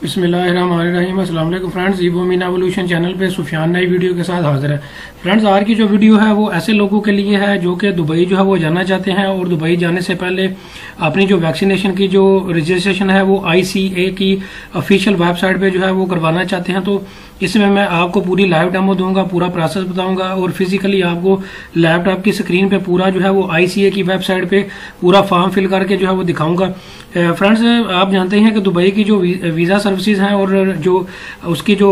बिस्मिल्लाहिर्रहमानिर्रहीम। अस्सलाम वालेकुम फ्रेंड्स, इबो मीन एवोल्यूशन चैनल पे सुफियान नई वीडियो के साथ हाजिर है। फ्रेंड्स, आज की जो वीडियो है वो ऐसे लोगों के लिए है जो कि दुबई जो है वो जाना चाहते हैं और दुबई जाने से पहले अपनी जो वैक्सीनेशन की जो रजिस्ट्रेशन है वो ICA की ऑफिशियल वेबसाइट पे जो है वो करवाना चाहते हैं। तो इसमें मैं आपको पूरी लाइव डेमो दूंगा, पूरा प्रोसेस बताऊंगा और फिजिकली आपको लैपटॉप की स्क्रीन पे पूरा जो है वो ICA की वेबसाइट पे पूरा फॉर्म फिल करके जो है वो दिखाऊंगा। फ्रेंड्स, आप जानते हैं कि दुबई की जो वीज़ा सर्विसेज हैं और जो उसकी जो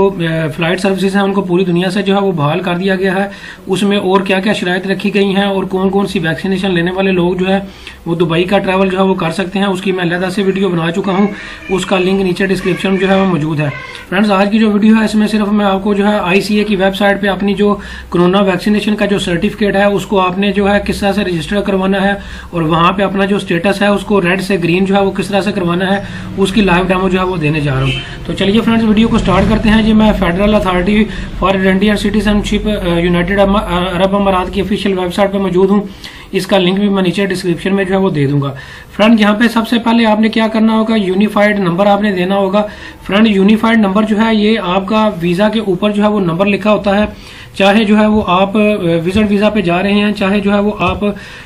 फ्लाइट सर्विसेज हैं उनको पूरी दुनिया से जो है वो बहाल कर दिया गया है। उसमें और क्या क्या शराइत रखी गई हैं और कौन कौन सी वैक्सीनेशन लेने वाले लोग जो है वो दुबई का ट्रैवल जो है वो कर सकते हैं, उसकी मैं अलग से वीडियो बना चुका हूँ। उसका लिंक नीचे डिस्क्रिप्शन में जो है वो मौजूद है। फ्रेंड्स, आज की जो वीडियो है इसमें सिर्फ मैं आपको जो है ICA की वेबसाइट पे अपनी जो कोरोना वैक्सीनेशन का जो सर्टिफिकेट है उसको आपने जो है किस तरह से रजिस्टर करवाना है और वहां पे अपना जो स्टेटस है उसको रेड से ग्रीन जो है वो किस तरह से करवाना है उसकी लाइव डेमो जो है वो देने जा रहा हूँ। तो चलिए फ्रेंड्स, वीडियो को स्टार्ट करते हैं। जी, मैं federal authority for Indian citizenship United Arab अमारात की ऑफिशियल वेबसाइट पर मौजूद हूँ। इसका लिंक भी मैं नीचे डिस्क्रिप्शन में जो है वो दे दूंगा। फ्रेंड, यहाँ पे सबसे पहले आपने क्या करना होगा, यूनिफाइड नंबर आपने देना होगा। फ्रेंड, यूनिफाइड नंबर जो है ये आपका वीजा के ऊपर जो है वो नंबर लिखा होता है। चाहे जो है वो आप विजिट वीजा पे जा रहे हैं, चाहे जो है वो आप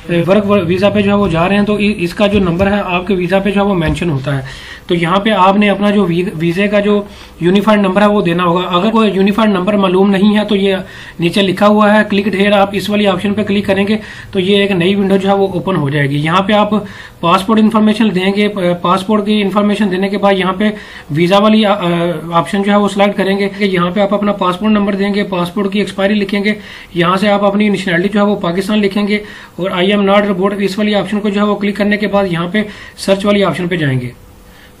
वर्क वीजा पे जो है वो जा रहे हैं, तो इसका जो नंबर है आपके वीजा पे जो है वो मेंशन होता है। तो यहाँ पे आपने अपना जो वीजे का जो यूनिफाइड नंबर है वो देना होगा। अगर कोई यूनिफाइड नंबर मालूम नहीं है तो ये नीचे लिखा हुआ है क्लिक हेयर, आप इस वाली ऑप्शन पे क्लिक करेंगे तो ये एक नई विंडो जो है वो ओपन हो जाएगी। यहाँ पे आप पासपोर्ट इन्फॉर्मेशन देंगे। पासपोर्ट की इन्फॉर्मेशन देने के बाद यहाँ पे वीजा वाली ऑप्शन जो है वो सिलेक्ट करेंगे। यहाँ पे आप अपना पासपोर्ट नंबर देंगे, पासपोर्ट की एक्सपायरी लिखेंगे, यहाँ से आप अपनी नेशनलिटी जो है वो पाकिस्तान लिखेंगे और I am not रिपोर्ट इस वाली ऑप्शन को जो है वो क्लिक करने के बाद यहाँ पे सर्च वाली ऑप्शन पे जाएंगे।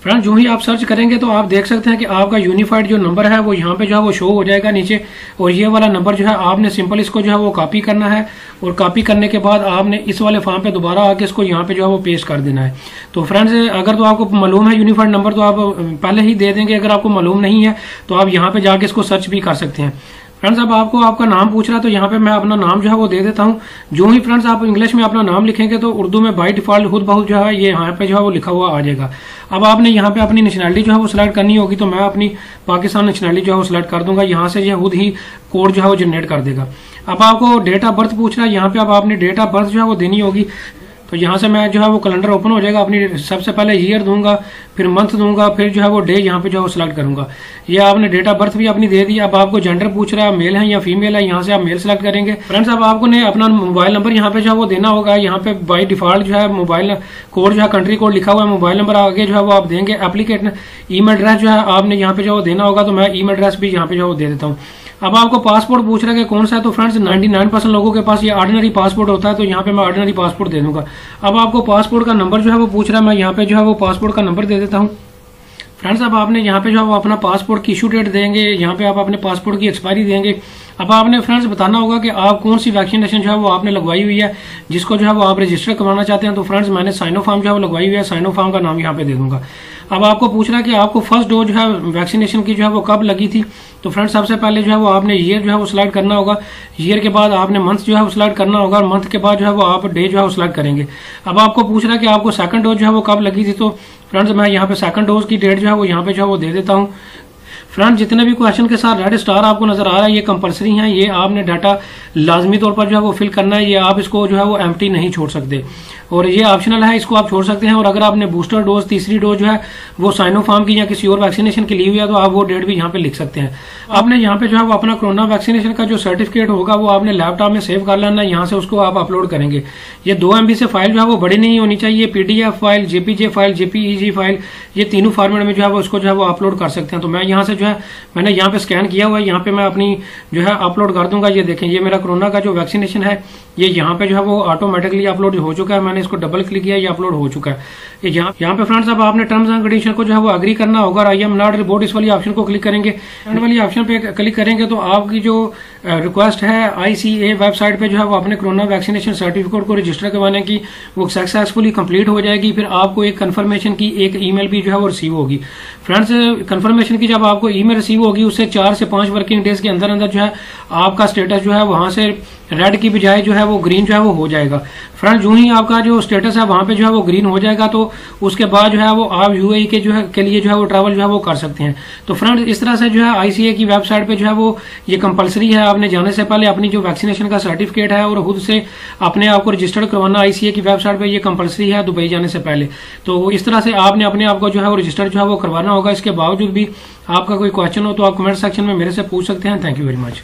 फ्रेंड, जो ही आप सर्च करेंगे तो आप देख सकते हैं कि आपका यूनिफाइड जो नंबर है वो यहाँ पे जो है वो शो हो जाएगा नीचे। और ये वाला नंबर जो है आपने सिंपल इसको जो है वो कॉपी करना है और कॉपी करने के बाद आपने इस वाले फॉर्म पे दोबारा आके इसको यहाँ पे जो है वो पेस्ट कर देना है। तो फ्रेंड्स, अगर तो आपको मालूम है यूनिफाइड नंबर तो आप पहले ही दे देंगे। अगर आपको मालूम नहीं है तो आप यहाँ पे जाके इसको सर्च भी कर सकते हैं। फ्रेंड्स, अब आपको आपका नाम पूछ रहा है तो यहाँ पे मैं अपना नाम जो है वो दे देता हूँ। जो ही फ्रेंड्स आप इंग्लिश में अपना नाम लिखेंगे तो उर्दू में बाय डिफॉल्ट खुद बहुत जो है ये यहाँ पे जो है वो लिखा हुआ आ जाएगा। अब आपने यहाँ पे अपनी नेशनलिटी जो है वो सिलेक्ट करनी होगी, तो मैं अपनी पाकिस्तान नेशनलिटी जो है वो सिलेक्ट कर दूंगा। यहाँ से ये खुद ही कोड जो है वो जनरेट कर देगा। अब आपको डेट ऑफ बर्थ पूछ रहा है, यहाँ पे अब आपने डेट ऑफ बर्थ जो है वो देनी होगी। तो यहाँ से मैं जो है वो कैलेंडर ओपन हो जाएगा। अपनी सबसे पहले ईयर दूंगा, फिर मंथ दूंगा, फिर जो है वो डे यहाँ पे जो है वो सिलेक्ट करूंगा। ये आपने डेट ऑफ बर्थ भी अपनी दे दी। अब आपको जेंडर पूछ रहा है, मेल है या फीमेल है, यहाँ से आप मेल सेलेक्ट करेंगे। फ्रेंड्स, अब आपको ने अपना मोबाइल नंबर यहाँ पे जो है वो देना होगा। यहाँ पे बाय डिफॉल्ट जो है मोबाइल कोड जो है कंट्री कोड लिखा हुआ है, मोबाइल नंबर आगे जो है वो आप देंगे। एप्लीकेट ईमेल एड्रेस जो है आपने यहाँ पे जो है देना होगा, तो मैं ईमेल एड्रेस भी यहाँ पे जो है वो दे देता हूँ। अब आपको पासपोर्ट पूछ रहा है कि कौन सा है, तो फ्रेंड्स 99% लोगों के पास ये ऑर्डिनरी पासपोर्ट होता है, तो यहाँ पे मैं ऑर्डिनरी पासपोर्ट दे दूंगा। अब आपको पासपोर्ट का नंबर जो है वो पूछ रहा है, मैं यहाँ पे जो है वो पासपोर्ट का नंबर दे देता हूँ। फ्रेंड्स, अब आपने यहाँ पे जो है वो अपना पासपोर्ट की इशू डेट देंगे, यहाँ पे आप अपने पासपोर्ट की एक्सपायरी देंगे। अब आपने फ्रेंड्स बताना होगा कि आप कौन सी वैक्सीनेशन जो है वो आपने लगवाई हुई है, जिसको जो है वो आप रजिस्टर करवाना चाहते हैं। तो फ्रेंड्स, मैंने साइनोफार्म जो है वो लगवाई हुई है, साइनोफार्म का नाम यहाँ पे दे दूंगा। अब आपको पूछ रहा है कि आपको फर्स्ट डोज जो है वैक्सीनेशन की जो है वो कब लगी थी। तो फ्रेंड्स, सबसे पहले जो है वो आपने ईयर जो है वो सिलेक्ट करना होगा। ईयर के बाद आपने मंथ जो है वो सिलेक्ट करना होगा और मंथ के बाद जो है वो आप डे जो है वो सिलेक्ट करेंगे। अब आपको पूछ रहा है कि आपको सेकंड डोज जो है वो कब लगी थी। तो फ्रेंड्स, मैं यहाँ पे सेकंड डोज की डेट जो है वो यहाँ पे जो है वो दे देता हूँ। फ्रेंड्स, जितने भी क्वेश्चन के साथ रेड स्टार आपको नजर आ रहा है ये कंपलसरी है, ये आपने डाटा लाजमी तौर पर जो है वो फिल करना है। ये आप इसको जो है वो एम्प्टी नहीं छोड़ सकते और ये ऑप्शनल है, इसको आप छोड़ सकते हैं। और अगर आपने बूस्टर डोज तीसरी डोज जो है वो साइनोफार्म की या किसी और वैक्सीनेशन की ली हुई है तो आप वो डेट भी यहाँ पे लिख सकते हैं। आपने यहाँ पे जो है वो अपना कोरोना वैक्सीनेशन का जो सर्टिफिकेट होगा वो आपने लैपटॉप में सेव कर लेना है। यहाँ से उसको आप अपलोड करेंगे। ये 2 MB से फाइल जो है वो बड़ी नहीं होनी चाहिए। PDF file, JPG file, JPEG file, ये तीनों फॉर्मेट में जो है वो उसको जो है वो अपलोड कर सकते हैं। तो मैं यहाँ से जो है मैंने यहाँ पे स्कैन किया हुआ है, यहाँ पे मैं अपनी जो है अपलोड कर दूंगा। ये देखें, ये मेरा कोरोना का जो वैक्सीनेशन है ये यहाँ पे जो है वो ऑटोमेटिकली अपलोड हो चुका है। मैंने इसको डबल क्लिक किया, ये अपलोड हो चुका है। यहाँ पे फ्रेंड्स, अब आपने टर्म्स एंड कंडीशन को जो है वो एग्री करना होगा और I am not रिपोर्ट इस वाली ऑप्शन को क्लिक करेंगे। एंड वाली ऑप्शन पे क्लिक करेंगे तो आपकी जो रिक्वेस्ट है ICA वेबसाइट पे जो है वो अपने कोरोना वैक्सीनेशन सर्टिफिकेट को रजिस्टर करवाने की वो सक्सेसफुली कंप्लीट हो जाएगी। फिर आपको एक कंफर्मेशन की एक ईमेल भी जो है वो रिसीव होगी। फ्रेंड्स, कंफर्मेशन की जब आपको ईमेल रिसीव होगी उससे 4 से 5 वर्किंग डेज के अंदर अंदर जो है आपका स्टेटस जो है वहां से रेड की बजाय जो है वो ग्रीन जो है वो हो जाएगा। फ्रेंड जो ही आपका जो स्टेटस है वहां पे जो है वो ग्रीन हो जाएगा तो उसके बाद जो है वो आप यूएई के जो है के लिए जो है वो ट्रैवल जो है वो कर सकते हैं। तो फ्रेंड इस तरह से जो है आईसीए की वेबसाइट पे जो है वो ये कंपलसरी है, आपने जाने से पहले अपनी जो वैक्सीनेशन का सर्टिफिकेट है और खुद से अपने आप को रजिस्टर्ड करवाना आईसीए की वेबसाइट पे ये कंपलसरी है दुबई जाने से पहले। तो इस तरह से आपने अपने आप को जो है वो रजिस्टर्ड जो है वो करवाना होगा। इसके बावजूद भी आपका कोई क्वेश्चन हो तो आप कमेंट सेक्शन में मेरे से पूछ सकते हैं। Thank you very much.